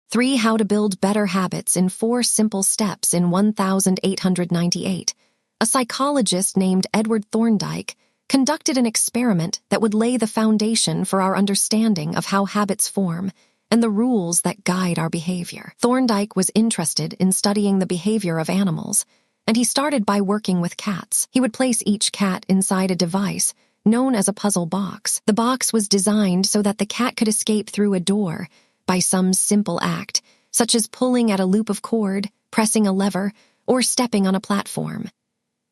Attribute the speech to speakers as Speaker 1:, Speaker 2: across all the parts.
Speaker 1: 3 How to Build Better Habits in 4 Simple Steps in 1898. A psychologist named Edward Thorndike conducted an experiment that would lay the foundation for our understanding of how habits form and the rules that guide our behavior. Thorndike was interested in studying the behavior of animals, and he started by working with cats. He would place each cat inside a device known as a puzzle box. The box was designed so that the cat could escape through a door by some simple act, such as pulling at a loop of cord, pressing a lever, or stepping on a platform.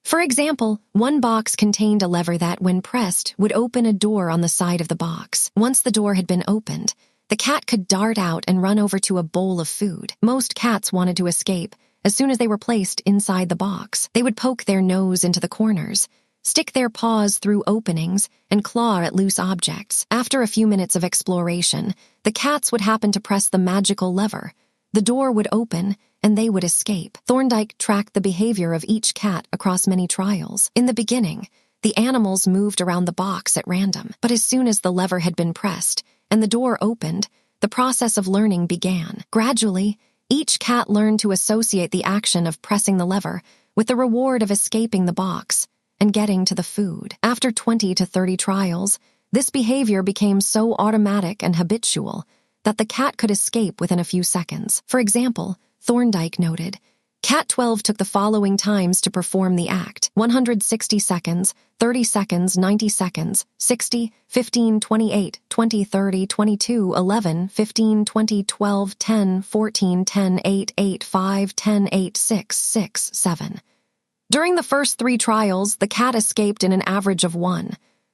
Speaker 1: For example, one box contained a lever that, when pressed, would open a door on the side of the box. Once the door had been opened, the cat could dart out and run over to a bowl of food. Most cats wanted to escape as soon as they were placed inside the box. They would poke their nose into the corners, stick their paws through openings, and claw at loose objects. After a few minutes of exploration, the cats would happen to press the magical lever. The door would open, and they would escape. Thorndike tracked the behavior of each cat across many trials. In the beginning, the animals moved around the box at random, but as soon as the lever had been pressed and the door opened, the process of learning began. Gradually, each cat learned to associate the action of pressing the lever with the reward of escaping the box and getting to the food. After 20 to 30 trials, this behavior became so automatic and habitual that the cat could escape within a few seconds. For example, Thorndike noted, Cat 12 took the following times to perform the act: 160 seconds, 30 seconds, 90 seconds, 60, 15, 28, 20, 30, 22, 11, 15, 20, 12, 10, 14, 10, 8, 8, 5, 10, 8, 6, 6, 7. During the first 3 trials, the cat escaped in an average of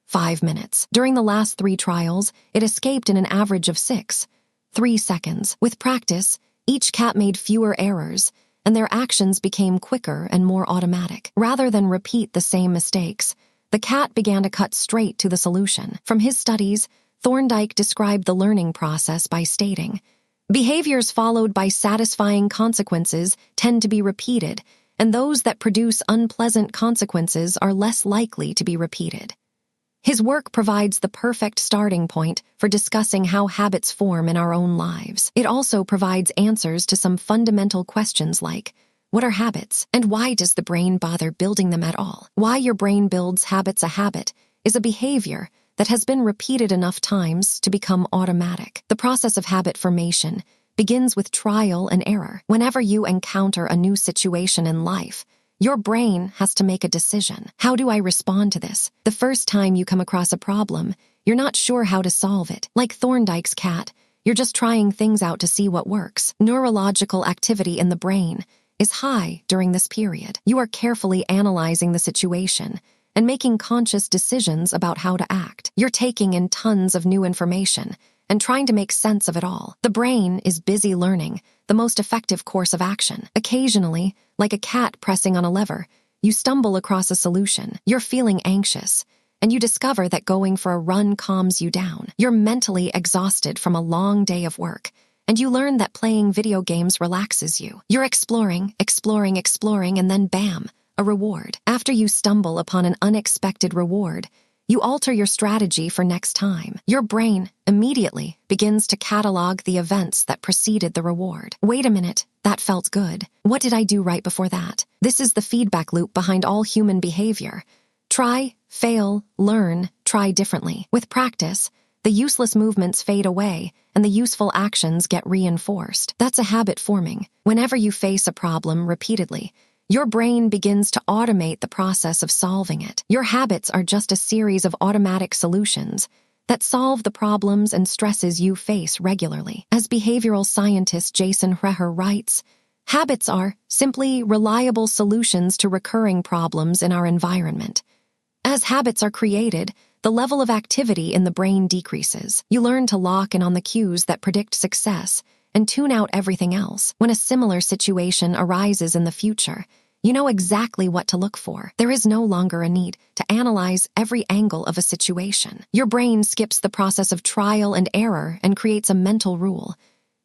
Speaker 1: 5 minutes. During the last 3 trials, it escaped in an average of 3 seconds. With practice, each cat made fewer errors, and their actions became quicker and more automatic. Rather than repeat the same mistakes, the cat began to cut straight to the solution. From his studies, Thorndike described the learning process by stating, "Behaviors followed by satisfying consequences tend to be repeated, and those that produce unpleasant consequences are less likely to be repeated." His work provides the perfect starting point for discussing how habits form in our own lives. It also provides answers to some fundamental questions like, what are habits, and why does the brain bother building them at all? Why your brain builds habits. A habit is a behavior that has been repeated enough times to become automatic. The process of habit formation begins with trial and error. Whenever you encounter a new situation in life, your brain has to make a decision. How do I respond to this? The first time you come across a problem, you're not sure how to solve it. Like Thorndike's cat, you're just trying things out to see what works. Neurological activity in the brain is high during this period. You are carefully analyzing the situation and making conscious decisions about how to act. You're taking in tons of new information and trying to make sense of it all. The brain is busy learning the most effective course of action. Occasionally, like a cat pressing on a lever, you stumble across a solution. You're feeling anxious, and you discover that going for a run calms you down. You're mentally exhausted from a long day of work, and you learn that playing video games relaxes you. You're exploring, and then bam, a reward. After you stumble upon an unexpected reward, you alter your strategy for next time. Your brain immediately begins to catalog the events that preceded the reward. Wait a minute, that felt good. What did I do right before that? This is the feedback loop behind all human behavior. Try, fail, learn, try differently. With practice, the useless movements fade away and the useful actions get reinforced. That's a habit forming. Whenever you face a problem repeatedly, your brain begins to automate the process of solving it. Your habits are just a series of automatic solutions that solve the problems and stresses you face regularly. As behavioral scientist Jason Hreher writes, habits are simply reliable solutions to recurring problems in our environment. As habits are created, the level of activity in the brain decreases. You learn to lock in on the cues that predict success and tune out everything else. When a similar situation arises in the future, you know exactly what to look for. There is no longer a need to analyze every angle of a situation. Your brain skips the process of trial and error and creates a mental rule.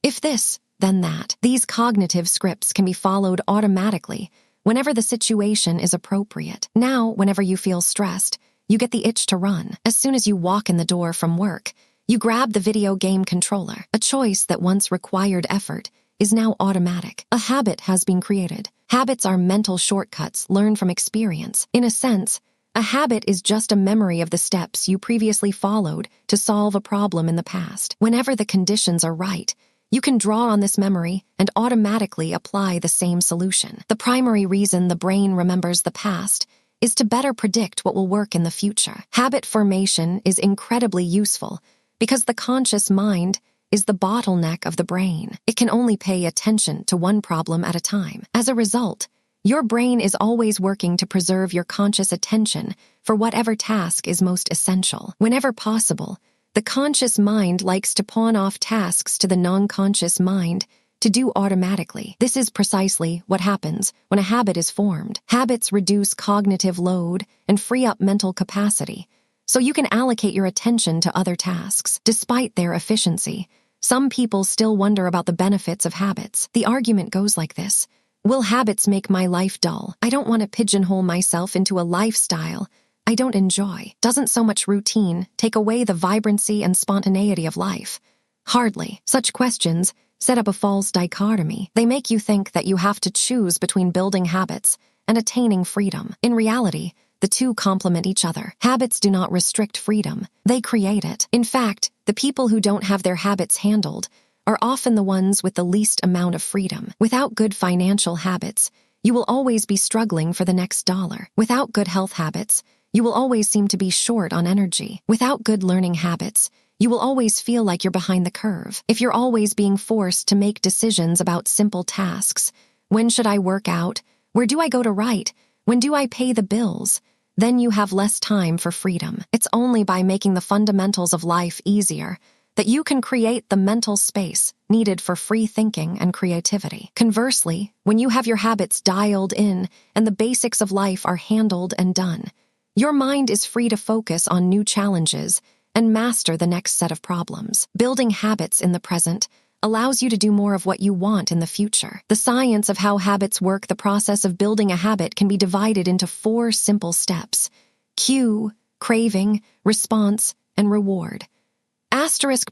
Speaker 1: If this, then that. These cognitive scripts can be followed automatically whenever the situation is appropriate. Now, whenever you feel stressed, you get the itch to run. As soon as you walk in the door from work, You grab the video game controller. A choice that once required effort is now automatic. A habit has been created. Habits are mental shortcuts learned from experience. In a sense, a habit is just a memory of the steps you previously followed to solve a problem in the past. Whenever the conditions are right, you can draw on this memory and automatically apply the same solution. The primary reason the brain remembers the past is to better predict what will work in the future. Habit formation is incredibly useful because the conscious mind is the bottleneck of the brain. It can only pay attention to one problem at a time. As a result, your brain is always working to preserve your conscious attention for whatever task is most essential. Whenever possible, the conscious mind likes to pawn off tasks to the non-conscious mind to do automatically. This is precisely what happens when a habit is formed. Habits reduce cognitive load and free up mental capacity, so you can allocate your attention to other tasks. Despite their efficiency, some people still wonder about the benefits of habits. The argument goes like this: will habits make my life dull? I don't want to pigeonhole myself into a lifestyle I don't enjoy. Doesn't so much routine take away the vibrancy and spontaneity of life? Hardly. Such questions set up a false dichotomy. They make you think that you have to choose between building habits and attaining freedom. In reality, the two complement each other. Habits do not restrict freedom. They create it. In fact, the people who don't have their habits handled are often the ones with the least amount of freedom. Without good financial habits, you will always be struggling for the next dollar. Without good health habits, you will always seem to be short on energy. Without good learning habits, you will always feel like you're behind the curve. If you're always being forced to make decisions about simple tasks, when should I work out? Where do I go to write? When do I pay the bills? Then you have less time for freedom. It's only by making the fundamentals of life easier that you can create the mental space needed for free thinking and creativity. Conversely, when you have your habits dialed in and the basics of life are handled and done, your mind is free to focus on new challenges and master the next set of problems. Building habits in the present allows you to do more of what you want in the future. The science of how habits work. The process of building a habit can be divided into 4 simple steps: cue, craving, response, and reward.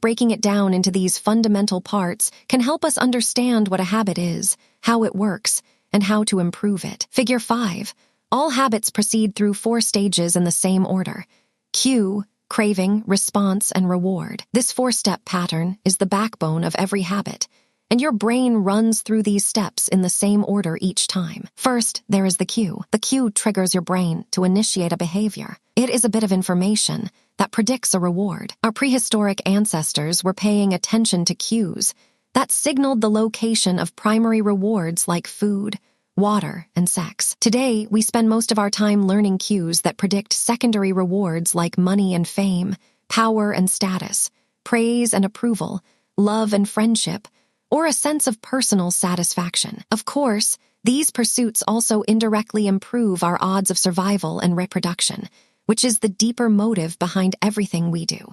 Speaker 1: Breaking it down into these fundamental parts can help us understand what a habit is, how it works, and how to improve it. Figure 5. All habits proceed through 4 stages in the same order: cue, craving, response, and reward. This 4-step pattern is the backbone of every habit, and your brain runs through these steps in the same order each time. First, there is the cue. The cue triggers your brain to initiate a behavior. It is a bit of information that predicts a reward. Our prehistoric ancestors were paying attention to cues that signaled the location of primary rewards like food, water, and sex. Today, we spend most of our time learning cues that predict secondary rewards like money and fame, power and status, praise and approval, love and friendship, or a sense of personal satisfaction. Of course, these pursuits also indirectly improve our odds of survival and reproduction, which is the deeper motive behind everything we do.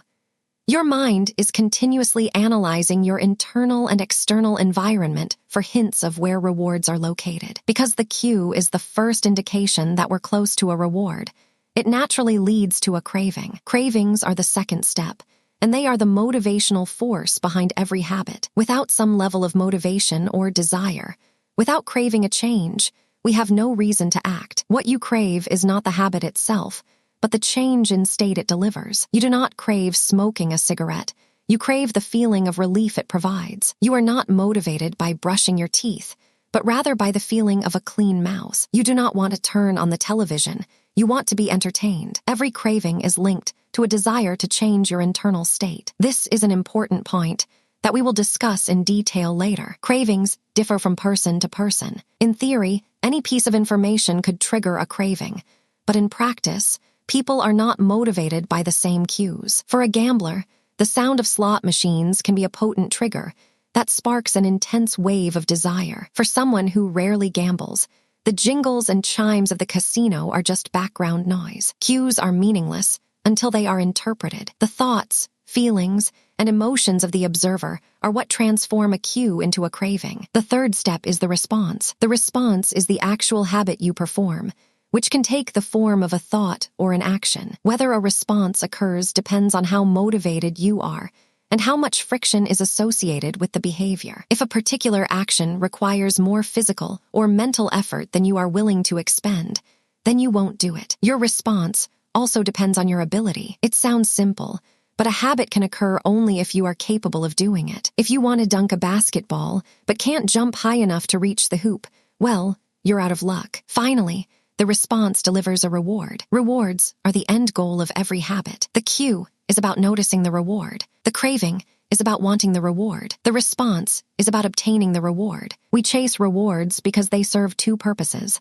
Speaker 1: Your mind is continuously analyzing your internal and external environment for hints of where rewards are located. Because the cue is the first indication that we're close to a reward, it naturally leads to a craving. Cravings are the second step, and they are the motivational force behind every habit. Without some level of motivation or desire, without craving a change, we have no reason to act. What you crave is not the habit itself, but the change in state it delivers. You do not crave smoking a cigarette. You crave the feeling of relief it provides. You are not motivated by brushing your teeth, but rather by the feeling of a clean mouth. You do not want to turn on the television. You want to be entertained. Every craving is linked to a desire to change your internal state. This is an important point that we will discuss in detail later. Cravings differ from person to person. In theory, any piece of information could trigger a craving, but in practice, people are not motivated by the same cues. For a gambler, the sound of slot machines can be a potent trigger that sparks an intense wave of desire. For someone who rarely gambles, the jingles and chimes of the casino are just background noise. Cues are meaningless until they are interpreted. The thoughts, feelings, and emotions of the observer are what transform a cue into a craving. The third step is the response. The response is the actual habit you perform, which can take the form of a thought or an action. Whether a response occurs depends on how motivated you are and how much friction is associated with the behavior. If a particular action requires more physical or mental effort than you are willing to expend, then you won't do it. Your response also depends on your ability. It sounds simple, but a habit can occur only if you are capable of doing it. If you want to dunk a basketball but can't jump high enough to reach the hoop, well, you're out of luck. Finally, the response delivers a reward. Rewards are the end goal of every habit. The cue is about noticing the reward. The craving is about wanting the reward. The response is about obtaining the reward. We chase rewards because they serve two purposes.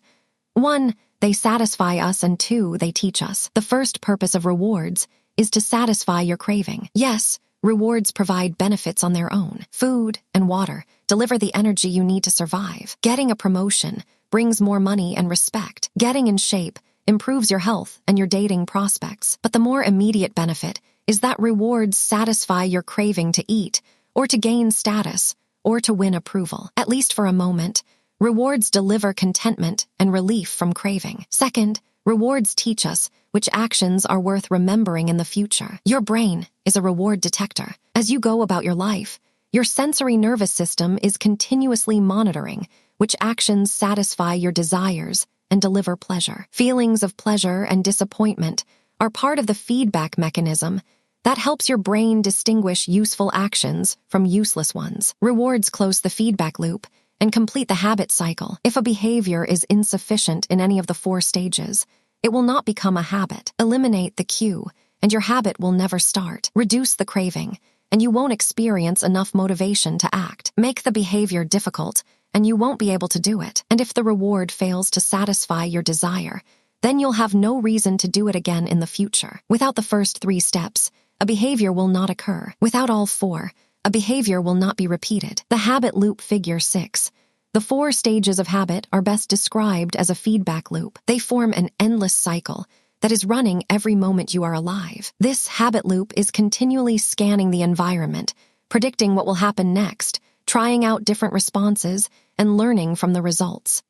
Speaker 1: One, they satisfy us, and two, they teach us. The first purpose of rewards is to satisfy your craving. Yes, rewards provide benefits on their own. Food and water deliver the energy you need to survive. Getting a promotion brings more money and respect. Getting in shape improves your health and your dating prospects. But the more immediate benefit is that rewards satisfy your craving to eat, or to gain status, or to win approval. At least for a moment, rewards deliver contentment and relief from craving. Second, rewards teach us which actions are worth remembering in the future. Your brain is a reward detector. As you go about your life, your sensory nervous system is continuously monitoring which actions satisfy your desires and deliver pleasure. Feelings of pleasure and disappointment are part of the feedback mechanism that helps your brain distinguish useful actions from useless ones. Rewards close the feedback loop and complete the habit cycle. If a behavior is insufficient in any of the 4 stages, it will not become a habit. Eliminate the cue, and your habit will never start. Reduce the craving, and you won't experience enough motivation to act. Make the behavior difficult, and you won't be able to do it. And if the reward fails to satisfy your desire, then you'll have no reason to do it again in the future. Without the first 3 steps, a behavior will not occur. Without all 4, a behavior will not be repeated. The habit loop, figure 6. The 4 stages of habit are best described as a feedback loop. They form an endless cycle that is running every moment you are alive. This habit loop is continually scanning the environment, predicting what will happen next, trying out different responses, and learning from the results.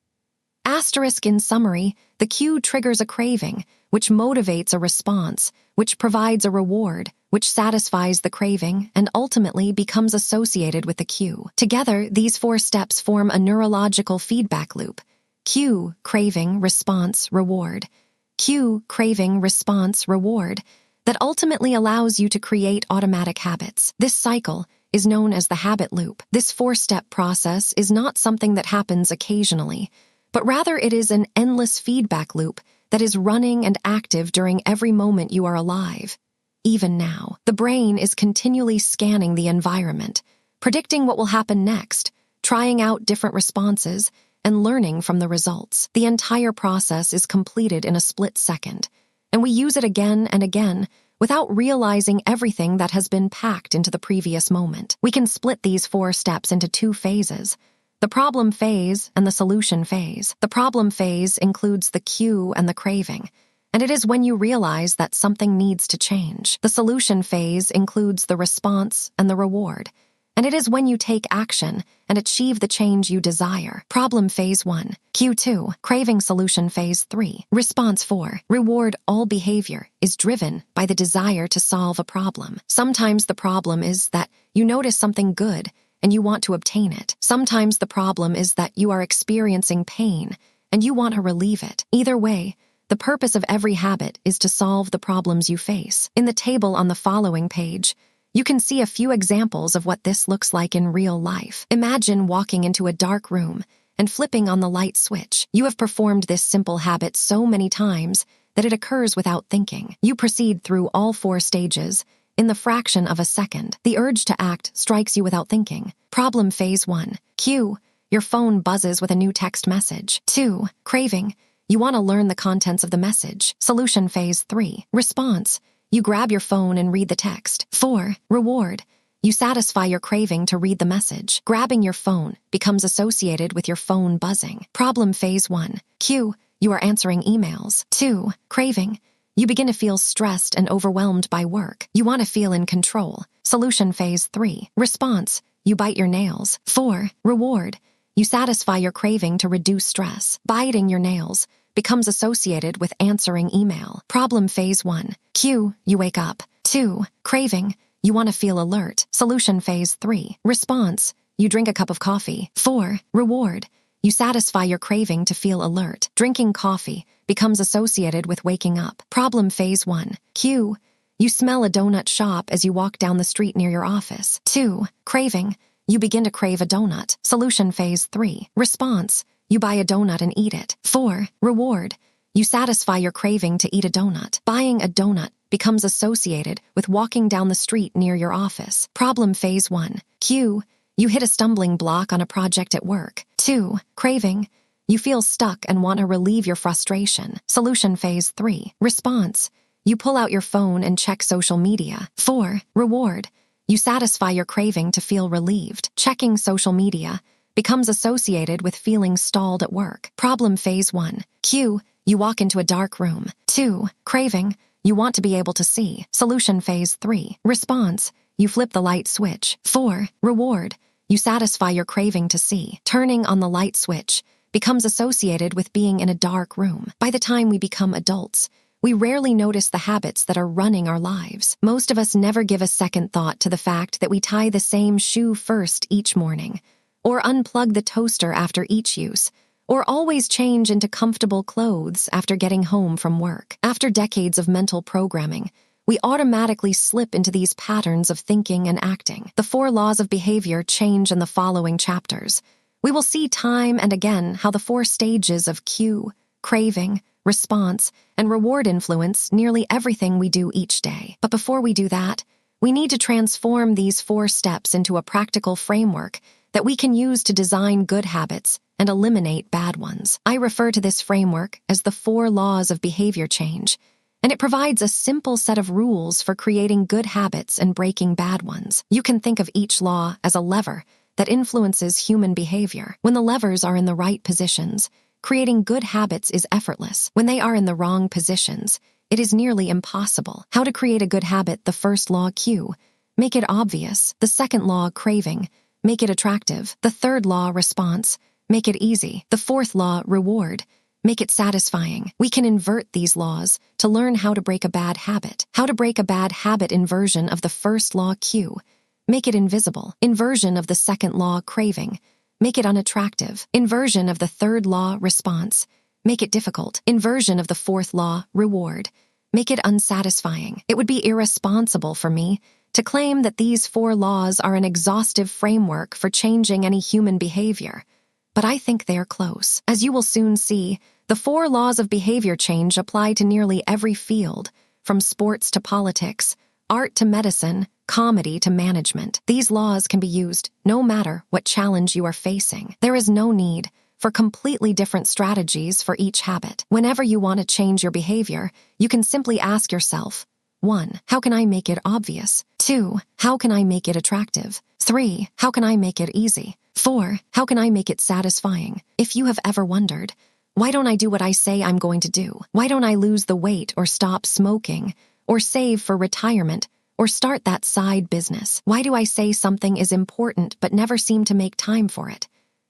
Speaker 1: Asterisk in summary, the cue triggers a craving, which motivates a response, which provides a reward, which satisfies the craving, and ultimately becomes associated with the cue. Together, these 4 steps form a neurological feedback loop. Cue, craving, response, reward. Cue, craving, response, reward, that ultimately allows you to create automatic habits. This cycle is known as the habit loop. This 4-step process is not something that happens occasionally, but rather it is an endless feedback loop that is running and active during every moment you are alive. Even now, the brain is continually scanning the environment, predicting what will happen next, trying out different responses, and learning from the results. The entire process is completed in a split second, and we use it again and again without realizing everything that has been packed into the previous moment. We can split these 4 steps into 2 phases: the problem phase and the solution phase. The problem phase includes the cue and the craving, and it is when you realize that something needs to change. The solution phase includes the response and the reward, and it is when you take action and achieve the change you desire. Problem phase 1, cue 2, craving. Solution phase 3, response 4, reward. All behavior is driven by the desire to solve a problem. Sometimes the problem is that you notice something good and you want to obtain it. Sometimes the problem is that you are experiencing pain and you want to relieve it. Either way, the purpose of every habit is to solve the problems you face. In the table on the following page, you can see a few examples of what this looks like in real life. Imagine walking into a dark room and flipping on the light switch. You have performed this simple habit so many times that it occurs without thinking. You proceed through all 4 stages in the fraction of a second. The urge to act strikes you without thinking. Problem phase 1, cue. Your phone buzzes with a new text message. 2, craving. You want to learn the contents of the message. Solution phase 3, response. You grab your phone and read the text. 4, reward. You satisfy your craving to read the message. Grabbing your phone becomes associated with your phone buzzing. Problem phase 1, cue. You are answering emails. 2, craving. You begin to feel stressed and overwhelmed by work. You want to feel in control. Solution phase 3, response. You bite your nails. 4, reward. You satisfy your craving to reduce stress. Biting your nails becomes associated with answering email. Problem phase 1. Cue, you wake up. 2. Craving, you want to feel alert. Solution phase 3. Response, you drink a cup of coffee. 4. Reward, you satisfy your craving to feel alert. Drinking coffee becomes associated with waking up. Problem phase 1. Cue, you smell a donut shop as you walk down the street near your office. 2. Craving, you begin to crave a donut. Solution phase 3. Response, you buy a donut and eat it. 4. Reward, you satisfy your craving to eat a donut. Buying a donut becomes associated with walking down the street near your office. Problem phase 1. Cue, you hit a stumbling block on a project at work. 2. Craving, you feel stuck and want to relieve your frustration. Solution phase 3. Response, you pull out your phone and check social media. 4. Reward, you satisfy your craving to feel relieved. Checking social media becomes associated with feeling stalled at work. Problem phase 1. Cue, you walk into a dark room. 2. Craving, you want to be able to see. Solution phase 3. Response, you flip the light switch. 4. Reward, you satisfy your craving to see. Turning on the light switch becomes associated with being in a dark room. By the time we become adults, we rarely notice the habits that are running our lives. Most of us never give a second thought to the fact that we tie the same shoe first each morning, or unplug the toaster after each use, or always change into comfortable clothes after getting home from work. After decades of mental programming, we automatically slip into these patterns of thinking and acting. The 4 laws of behavior change in the following chapters. We will see time and again how the 4 stages of cue, craving, response, and reward influence nearly everything we do each day. But before we do that, we need to transform these 4 steps into a practical framework that we can use to design good habits and eliminate bad ones. I refer to this framework as the 4 laws of behavior change, and it provides a simple set of rules for creating good habits and breaking bad ones. You can think of each law as a lever that influences human behavior. When the levers are in the right positions, creating good habits is effortless. When they are in the wrong positions, it is nearly impossible. How to create a good habit? The first law, cue, make it obvious. The second law, craving, make it attractive. The third law, response, make it easy. The fourth law, reward, make it satisfying. We can invert these laws to learn how to break a bad habit. How to break a bad habit: inversion of the first law, cue, make it invisible. Inversion of the second law, craving, make it unattractive. Inversion of the third law, response, make it difficult. Inversion of the fourth law, reward, make it unsatisfying. It would be irresponsible for me to claim that these 4 laws are an exhaustive framework for changing any human behavior, but I think they are close. As you will soon see, the 4 laws of behavior change apply to nearly every field, from sports to politics, art to medicine, comedy to management. These laws can be used no matter what challenge you are facing. There is no need for completely different strategies for each habit. Whenever you want to change your behavior, you can simply ask yourself, 1. How can I make it obvious? 2. How can I make it attractive? 3. How can I make it easy? 4. How can I make it satisfying? If you have ever wondered, why don't I do what I say I'm going to do? Why don't I lose the weight or stop smoking or save for retirement or start that side business? Why do I say something is important but never seem to make time for it?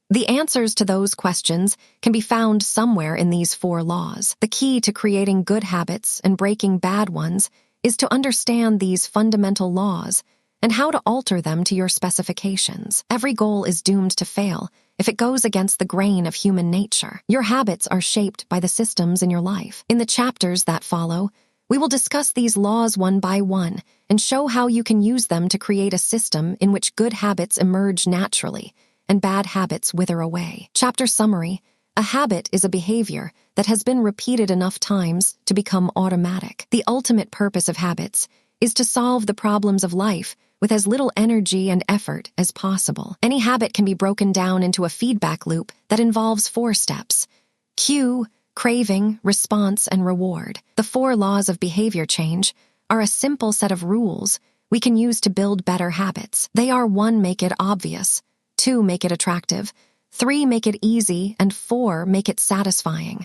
Speaker 1: The answers to those questions can be found somewhere in these 4 laws. The key to creating good habits and breaking bad ones is to understand these fundamental laws and how to alter them to your specifications. Every goal is doomed to fail if it goes against the grain of human nature. Your habits are shaped by the systems in your life. In the chapters that follow, we will discuss these laws one by one and show how you can use them to create a system in which good habits emerge naturally and bad habits wither away. Chapter summary: a habit is a behavior that has been repeated enough times to become automatic. The ultimate purpose of habits is to solve the problems of life with as little energy and effort as possible. Any habit can be broken down into a feedback loop that involves 4 steps: cue, craving, response, and reward. The 4 laws of behavior change are a simple set of rules we can use to build better habits. They are: 1. Make it obvious. 2. Make it attractive. 3. Make it easy. And 4. Make it satisfying.